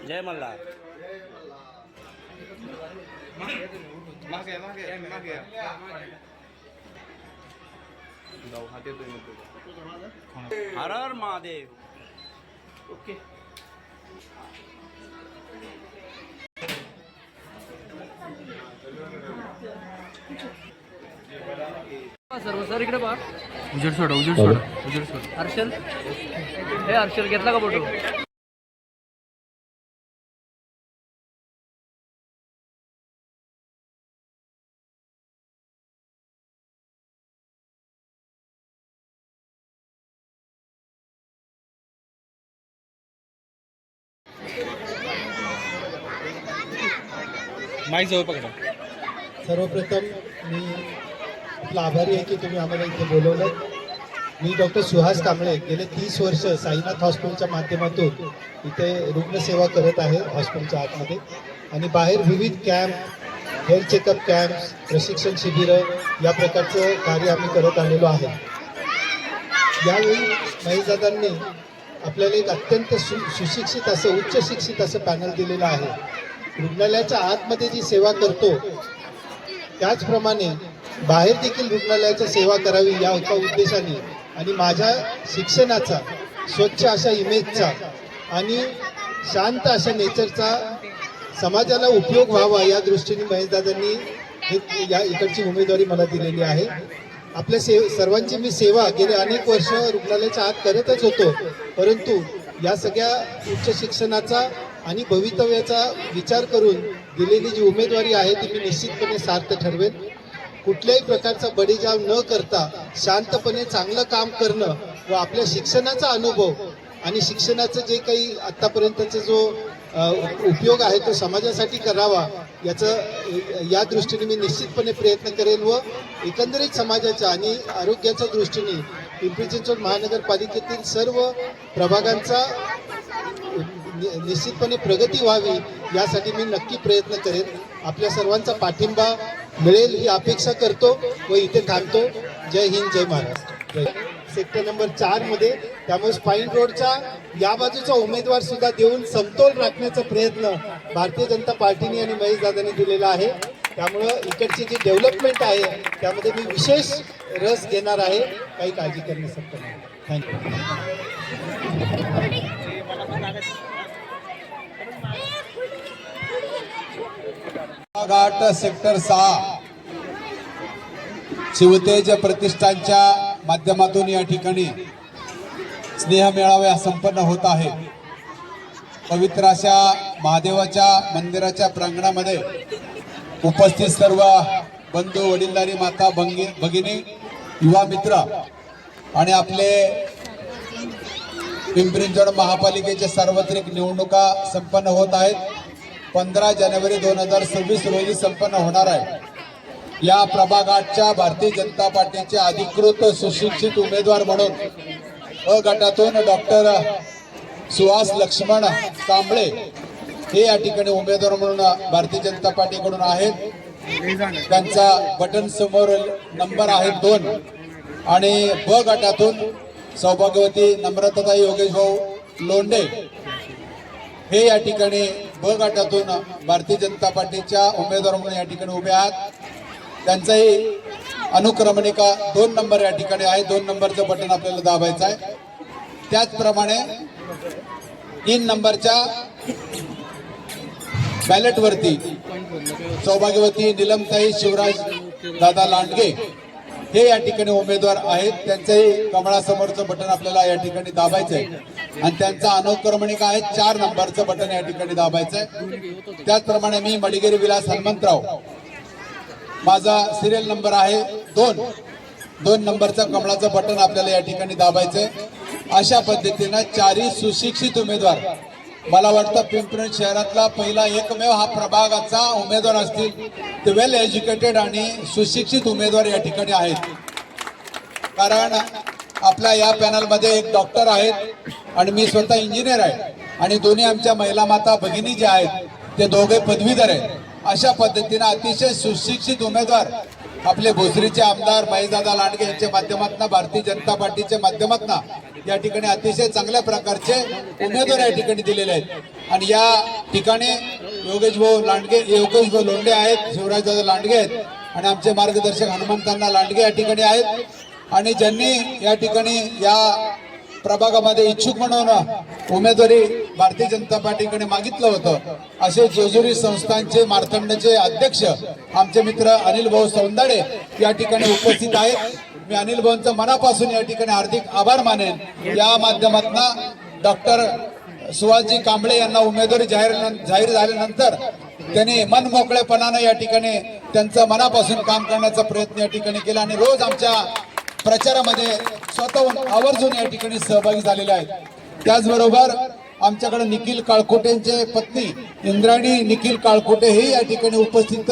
जय मल्हार. मागे हर हर महादेव. ओके. सर्व सर इकडे पहा. उजेड सोड. हर्षल, हे हर्षल घेतला का फोटो? माईक जवळ पकडा. सर्वप्रथम मी आपला आभारी आहे की तुम्ही आम्हाला इथे बोलवलं. मी डॉक्टर सुहास कांबळे गेले 30 वर्ष साईनाथ हॉस्पिटलच्या माध्यमातून इथे रुग्णसेवा करत आहे हॉस्पिटलच्या आतमध्ये. आणि बाहेर विविध कॅम्प, हेल्थ चेकअप कॅम्प्स, प्रशिक्षण शिबिरं या प्रकारचं कार्य आम्ही करत आलेलो आहे. यावेळी महेशदादांनी आपल्याला एक अत्यंत सुशिक्षित असं, उच्च शिक्षित असं पॅनल दिलेलं आहे. रुग्णालयाच्या आतमध्ये जी सेवा करतो त्याचप्रमाणे बाहेर देखील रुग्णालयाची सेवा करावी या एका उद्देशाने आणि माझ्या शिक्षणाचा, स्वच्छ अशा इमेजचा आणि शांत अशा नेचरचा समाजाला उपयोग व्हावा या दृष्टीने महेशदादांनी या इकडची उमेदवारी मला दिलेली आहे. आपल्या सर्वांची मी सेवा गेले अनेक वर्ष रुग्णालयाच्या आत करतच होतो, परंतु या सगळ्या उच्च शिक्षणाचा आणि भवितव्याचा विचार करून दिलेली जी उमेदवारी आहे ती मी निश्चितपणे सार्थ ठरवेन. कुठल्याही प्रकारचा बडीजाव न करता शांतपणे चांगलं काम करणं व आपल्या शिक्षणाचा अनुभव आणि शिक्षणाचं जे काही आत्तापर्यंतचा जो उपयोग आहे तो समाजासाठी करावा या दृष्टीने मी निश्चितपणे प्रयत्न करेन व एकंदरीत समाजाच्या आणि आरोग्याच्या दृष्टीने पिंपरी चिंचवड महानगरपालिकेतील सर्व प्रभागांचा निश्चितपणे प्रगती व्हावी यासाठी मी नक्की प्रयत्न करेन. आपल्या सर्वांचा पाठिंबा मिळेल ही अपेक्षा करतो व इथे थांबतो. जय हिंद, जय महाराष्ट्र. सेक्टर नंबर 4 मध्ये त्यामुळे स्पाईन रोडच्या या बाजूचा उमेदवार सुद्धा देऊन समतोल राखण्याचा प्रयत्न भारतीय जनता पार्टीने आणि महेशदादांनी दिलेला आहे. त्यामुळं इकडची जी डेव्हलपमेंट आहे त्यामध्ये मी विशेष रस घेणार आहे. काही काळजी करण्यासारखं नाही. थँक्यू. घाट सेक्टर 6 शिवतेज प्रतिष्ठानच्या माध्यमातून या ठिकाणी स्नेह मेळावा संपन्न होत आहे. पवित्र अशा महादेवाच्या मंदिराच्या प्रांगणामध्ये उपस्थित सर्व बंधू, वडीलधारी, माता, भगिनी, युवा मित्र आणि आपले पिंपरी चिंचवड महापालिकेच्या सार्वत्रिक निवडणुका संपन्न होत आहेत. 15 जानेवारी 2026 रोजी संपन्न होणार आहे. या प्रभागाच्या भारतीय जनता पार्टीचे अधिकृत सुशिक्षित उमेदवार म्हणून अ गटातून डॉक्टर सुहास लक्ष्मण कांबळे हे या ठिकाणी उमेदवार म्हणून भारतीय जनता पार्टीकडून आहेत. त्यांचा बटन समोर नंबर आहे 2 आणि ब गटातून सौभाग्यवती नम्रता योगेश भाऊ लोंढे हे या ठिकाणी ब गटातून भारतीय जनता पार्टीच्या उमेदवार म्हणून या ठिकाणी उभे आहेत. त्यांचाही अनुक्रमणिका 2 नंबर या ठिकाणी आहे. 2 नंबरचं बटन आपल्याला दाबायचं आहे. त्याचप्रमाणे 3 नंबरच्या बॅलेट वरती सौभाग्यवती निलमताई शिवराज दादा लांडगे हे या ठिकाणी उमेदवार आहेत. त्यांचंही कमळासमोरचं बटन आपल्याला या ठिकाणी दाबायचं आहे आणि त्यांचा अनुक्रमणिका आहे 4 नंबरचं बटन या ठिकाणी दाबायचं आहे. त्याचप्रमाणे मी मडिगिरी विलास हनुमंतराव, माझा सिरियल नंबर आहे 2 नंबरचं कमळाचं बटन आपल्याला या ठिकाणी दाबायचंय. अशा पद्धतीनं 4 सुशिक्षित उमेदवार, मला वाटतं पिंपरी शहरातला पहिला एकमेव हा प्रभागाचा उमेदवार असतील ते वेल एज्युकेटेड आणि सुशिक्षित उमेदवार या ठिकाणी आहेत. कारण आपल्या या पॅनलमध्ये एक डॉक्टर आहेत आणि मी स्वतः इंजिनियर आहे आणि दोन्ही आमच्या महिला माता भगिनी जे आहेत ते दोघे पदवीधर आहेत. अशा पद्धतीने अतिशय सुशिक्षित उमेदवार आपले भोसरीचे आमदार महेशदादा लांडगे यांच्या माध्यमातून भारतीय जनता पार्टीच्या माध्यमातून या ठिकाणी अतिशय चांगल्या प्रकारचे उमेदवार या ठिकाणी दिलेले आहेत आणि या ठिकाणी योगेश भाऊ लोंढे आहेत, शिवराजदादा लांडगे आहेत आणि आमचे मार्गदर्शक हनुमंतांना लांडगे या ठिकाणी आहेत आणि ज्यांनी या ठिकाणी या प्रभागामध्ये इच्छुक म्हणून उमेदवारी भारतीय जनता पार्टीकडे मागितलं होतं असे जेजुरी संस्थानचे मार्तंडचे अध्यक्ष आमचे मित्र अनिल भाऊ सौंदाडे या ठिकाणी उपस्थित आहेत. मी अनिल भाऊंचं मनापासून या ठिकाणी हार्दिक आभार मानेन. या माध्यमातून डॉक्टर सुहासजी कांबळे यांना उमेदवारी जाहीर झाल्यानंतर त्यांनी मन मोकळेपणाने या ठिकाणी त्यांचं मनापासून काम करण्याचा प्रयत्न या ठिकाणी केला आणि रोज आमच्या प्रचारामध्ये स्वतःहून आवर्जून या ठिकाणी सहभागी झालेले आहेत. त्याचबरोबर आमच्याकडे निखिल काळकोटेंचे पत्नी इंद्राणी निखिल काळकोटे हे या ठिकाणी उपस्थित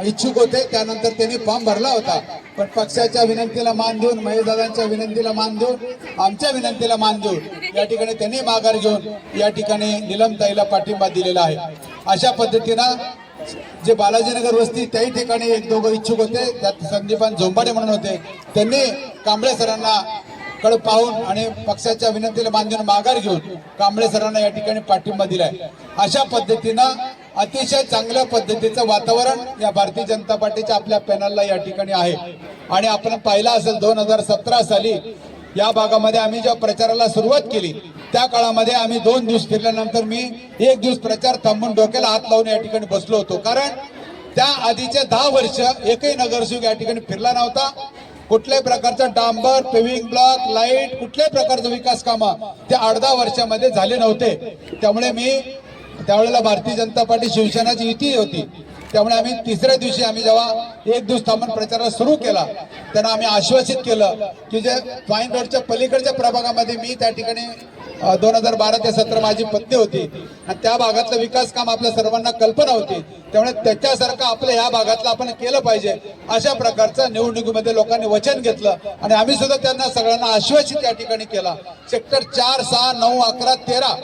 इच्छुक होते. त्यानंतर त्यांनी फॉर्म भरला होता पण पक्षाच्या विनंतीला मान देऊन महेशदादांच्या विनंतीला मान देऊन आमच्या विनंतीला मान देऊन या ठिकाणी त्यांनी माघार घेऊन या ठिकाणी निलमताईला पाठिंबा दिलेला आहे. अशा पद्धतीनं जे बालाजीनगर वस्ती त्याही ठिकाणी एक दोघं इच्छुक होते, त्यात संदीपान झोंबाडे म्हणून होते, त्यांनी कांबळे सरांना कडे पाहून आणि पक्षाच्या विनंतीला मान देऊन माघार घेऊन कांबळे सरांना या ठिकाणी पाठिंबा दिलाय. अशा पद्धतीनं अतिशय चांगल्या पद्धतीचं वातावरण या भारतीय जनता पार्टीच्या आपल्या पॅनलला या ठिकाणी आहे आणि आपण पाहिलं असेल 2017 साली या भागामध्ये आम्ही जेव्हा प्रचाराला सुरुवात केली त्या काळामध्ये आम्ही 2 दिवस फिरल्यानंतर मी 1 दिवस प्रचार थांबून डोक्याला हात लावून या ठिकाणी बसलो होतो. कारण त्या आधीचे 10 वर्ष एकही नगरसेवक या ठिकाणी फिरला नव्हता. कुठल्याही प्रकारचा डांबर, पेव्हिंग ब्लॉक, लाईट, कुठल्याही प्रकारचं विकास कामं त्या 8-10 वर्षामध्ये झाले नव्हते. त्यामुळे मी त्यावेळेला भारतीय जनता पार्टी शिवसेनाची युती होती, त्यामुळे आम्ही 3ऱ्या दिवशी आम्ही जेव्हा 1 दिवस थांबून प्रचाराला सुरू केला त्यांना आम्ही आश्वासित केलं की जे फाईन रोडच्या पलीकडच्या प्रभागामध्ये मी त्या ठिकाणी 2012 ते 17 माझी पत्नी होती आणि त्या भागातलं विकास काम आपल्या सर्वांना कल्पना होती, त्यामुळे त्याच्यासारखं आपल्या ह्या भागातलं आपण केलं पाहिजे अशा प्रकारचं निवडणुकीमध्ये लोकांनी वचन घेतलं आणि आम्ही सुद्धा त्यांना सगळ्यांना आश्वासित या ठिकाणी केला. सेक्टर 4, 6, 9, 11, 13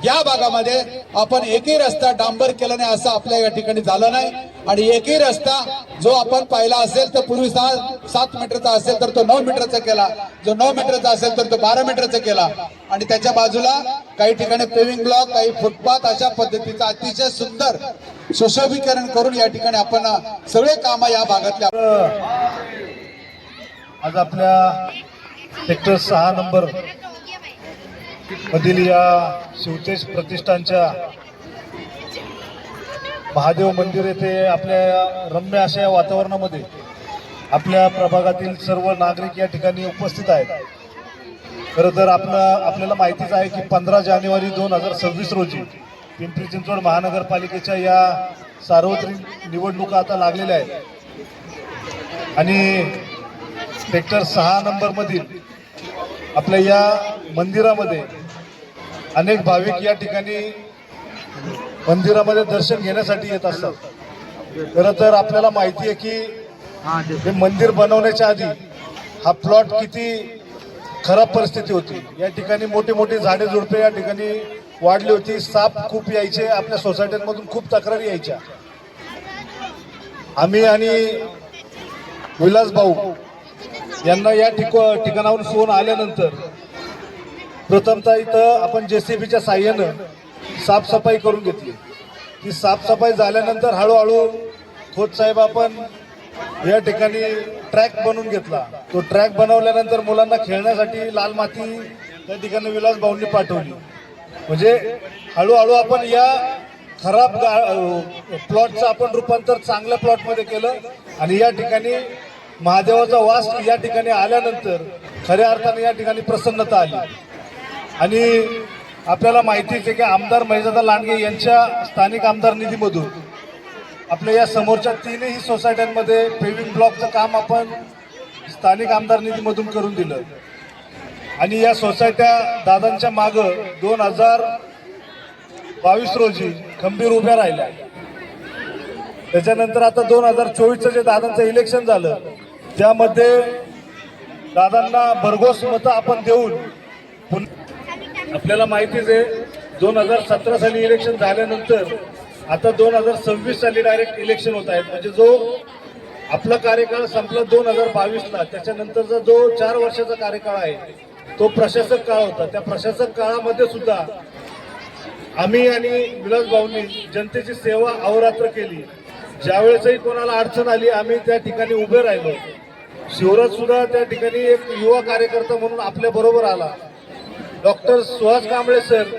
या भागामध्ये आपण एकही रस्ता डांबर केला नाही असं आपल्या या ठिकाणी झालं नाही आणि एकही रस्ता जो आपण पाहिला असेल तर पूर्वी 7 मीटरचा असेल तर तो 9 मीटरचा केला, जो 9 मीटरचा असेल तर तो 12 मीटरचा केला आणि त्याच्या बाजूला काही ठिकाणी पेव्हिंग ब्लॉक, काही फुटपाथ अशा पद्धतीचं अतिशय सुंदर सुशोभीकरण करून या ठिकाणी आपण सगळे कामं या भागातल्या आज आपल्या सेक्टर 6 नंबर मधील या शिवतेज प्रतिष्ठानच्या महादेव मंदिर येथे आपल्या रम्य अशा वातावरणामध्ये आपल्या प्रभागातील सर्व नागरिक या ठिकाणी उपस्थित आहेत. खरं तर आपल्याला माहितीच आहे की 15 जानेवारी 2026 रोजी पिंपरी चिंचवड महानगरपालिकेच्या या सार्वत्रिक निवडणुका आता लागलेल्या आहेत आणि सेक्टर 6 नंबरमधील आपल्या या मंदिरामध्ये अनेक भाविक या ठिकाणी मंदिरामध्ये दर्शन घेण्यासाठी येत असतात. खरं तर आपल्याला माहिती आहे की हे मंदिर बनवण्याच्या आधी हा प्लॉट किती खराब परिस्थिती होती. या ठिकाणी मोठी मोठी झाडे झुडपे या ठिकाणी वाढली होती, साप खूप यायचे, आपल्या सोसायट्यांमधून खूप तक्रारी यायच्या. आम्ही आणि विलास भाऊ यांना या ठिकाणावरून फोन आल्यानंतर प्रथमतः इथं आपण JCBच्या साह्यानं साफसफाई करून घेतली. ती साफसफाई झाल्यानंतर हळूहळू खोत साहेब आपण या ठिकाणी ट्रॅक बनवून घेतला. तो ट्रॅक बनवल्यानंतर मुलांना खेळण्यासाठी लाल माती त्या ठिकाणी विलास भाऊंनी पाठवली. म्हणजे हळूहळू आपण या खराब प्लॉटचं आपण रूपांतर चांगल्या प्लॉटमध्ये केलं आणि या ठिकाणी महादेवाचा वास या ठिकाणी आल्यानंतर खऱ्या अर्थाने या ठिकाणी प्रसन्नता आली. आणि आपल्याला माहितीच आहे की आमदार महेशदादा लांडगे यांच्या स्थानिक आमदार निधीमधून आपल्या या समोरच्या 3ही सोसायट्यांमध्ये पेव्हिंग ब्लॉकचं काम आपण स्थानिक आमदार निधीमधून करून दिलं आणि या सोसायट्या दादांच्या मागं 2022 रोजी खंबीर उभ्या राहिल्या. त्याच्यानंतर आता 2024चं जे दादांचं इलेक्शन झालं त्यामध्ये दादांना भरघोस मतं आपण देऊन आपल्याला माहितीच आहे 2017 साली इलेक्शन झाल्यानंतर आता 2026 साली डायरेक्ट इलेक्शन होत आहेत. म्हणजे जो आपला कार्यकाळ संपला 2022ला. त्याच्यानंतरचा जो 4 वर्षाचा कार्यकाळ आहे तो प्रशासक काळ होता. त्या प्रशासक काळामध्ये सुद्धा आम्ही आणि विलास भाऊंनी जनतेची सेवा अहोरात्र केली. ज्यावेळेसही कोणाला अडचण आली आम्ही त्या ठिकाणी उभे राहिलो. शिवराज सुद्धा त्या ठिकाणी एक युवा कार्यकर्ता म्हणून आपल्या बरोबर आला. डॉक्टर सुहास कांबळे सर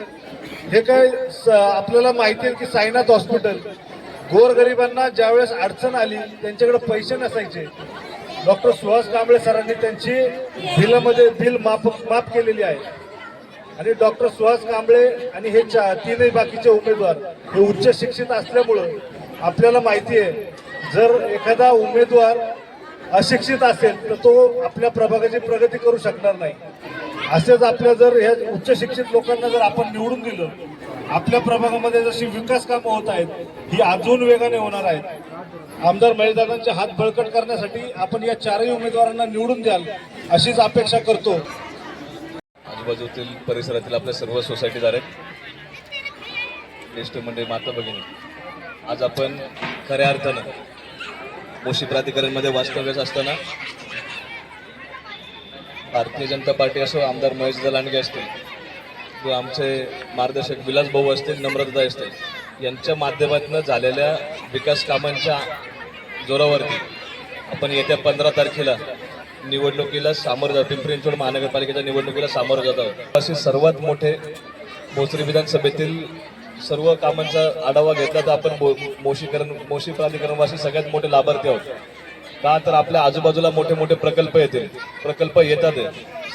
हे काय आपल्याला माहिती आहे की साईनाथ हॉस्पिटल गोरगरिबांना ज्यावेळेस अडचण आली त्यांच्याकडे पैसे नसायचे, डॉक्टर सुहास कांबळे सरांनी त्यांची बिल माफ केलेली आहे. आणि डॉक्टर सुहास कांबळे आणि हे तीनही बाकीचे उमेदवार हे उच्च शिक्षित असल्यामुळं आपल्याला माहिती आहे जर एखादा उमेदवार अशिक्षित असेल तर तो आपल्या प्रभागाची प्रगती करू शकणार नाही. असेच आपल्या जर ह्या उच्च शिक्षित लोकांना जर आपण निवडून दिलं, आपल्या प्रभागामध्ये जशी विकास कामं होत आहेत ही अजून वेगाने होणार आहेत. आमदार महेशदादांचे हात बळकट करण्यासाठी आपण या 4ही उमेदवारांना निवडून द्याल अशीच अपेक्षा करतो. आजूबाजूतील परिसरातील आपल्या सर्व सोसायटीदार आहेत, ज्येष्ठ मंडळी, माता भगिनी, आज आपण खऱ्या अर्थानं मोशी प्राधिकरणमध्ये वास्तव्यास असताना भारतीय जनता पार्टी असो, आमदार महेशदा लांडगे असतील किंवा आमचे मार्गदर्शक विलास भाऊ असतील, नम्रताताई असतील, यांच्या माध्यमातून झालेल्या विकास कामांच्या जोरावरती आपण येत्या 15 तारखेला निवडणुकीला सामोरं जातो. पिंपरी चिंचवड महानगरपालिकेच्या निवडणुकीला सामोरं जात आहोत. असे सर्वात मोठे भोसरी विधानसभेतील सर्व कामांचा आढावा घेतला तर आपण मोशी प्राधिकरणवासी सगळ्यात मोठे लाभार्थी आहोत. का तर आपल्या आजूबाजूला मोठे मोठे प्रकल्प येतात.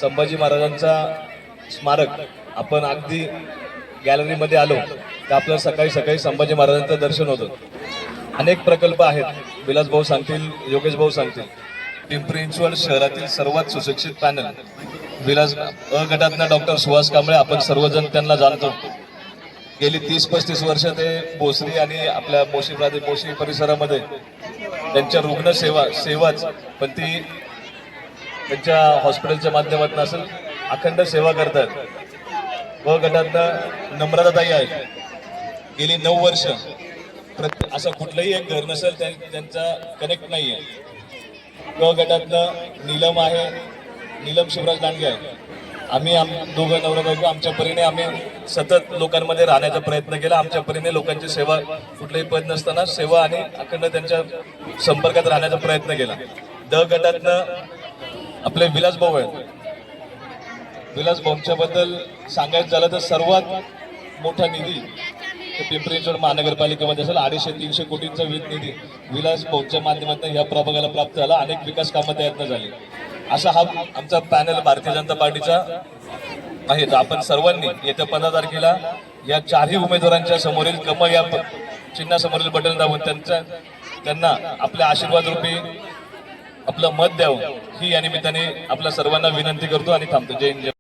संभाजी महाराजांचा स्मारक आपण अगदी गॅलरीमध्ये आलो तर आपल्याला सकाळी सकाळी संभाजी महाराजांचं दर्शन होतं. अनेक प्रकल्प आहेत, विलास भाऊ सांगतील, योगेश भाऊ सांगतील. पिंपरी चिंचवड शहरातील सर्वात सुशिक्षित पॅनल विलास अ गटातनं डॉक्टर सुहास कांबळे, आपण सर्वजण त्यांना जाणतो. गेली 30-35 वर्ष ते भोसरी आणि आपल्या मोशी परिसरामध्ये त्यांच्या सेवाच पण ती त्यांच्या हॉस्पिटलच्या माध्यमातून असेल अखंड सेवा करतात. व गटातनं नम्रताताई आहेत, गेली 9 वर्ष असं कुठलंही एक घर नसेल त्यांचा कनेक्ट नाही आहे. क गटातनं नीलम आहे, नीलम शिवराज लांडगे आहे. आम्ही दोघं नवरा बायको आमच्या परीने आम्ही सतत लोकांमध्ये राहण्याचा प्रयत्न केला. आमच्या परीने लोकांची सेवा, कुठलंही पद नसताना सेवा आणि अखंड त्यांच्या संपर्कात राहण्याचा प्रयत्न केला. द गटातनं आपले विलास भाऊ आहेत. विलास भाऊंच्याबद्दल सांगायचं झालं तर सर्वात मोठा निधी पिंपरी चिंचवड महानगरपालिकेमध्ये असेल. 250-300 कोटींचा निधी विलास भाऊंच्या माध्यमातून या प्रभागाला प्राप्त झाला. अनेक विकास कामं त्यातनं झाली. असा हा आमचा पॅनल भारतीय जनता पार्टीचा आहे. तर आपण सर्वांनी येत्या 15 तारखेला या 4ही उमेदवारांच्या समोरील कमळ या चिन्हासमोरील बटन दाबून त्यांना आपल्या आशीर्वाद रूपी आपलं मत द्यावं ही या निमित्ताने आपल्या सर्वांना विनंती करतो आणि थांबतो. जय हिंद.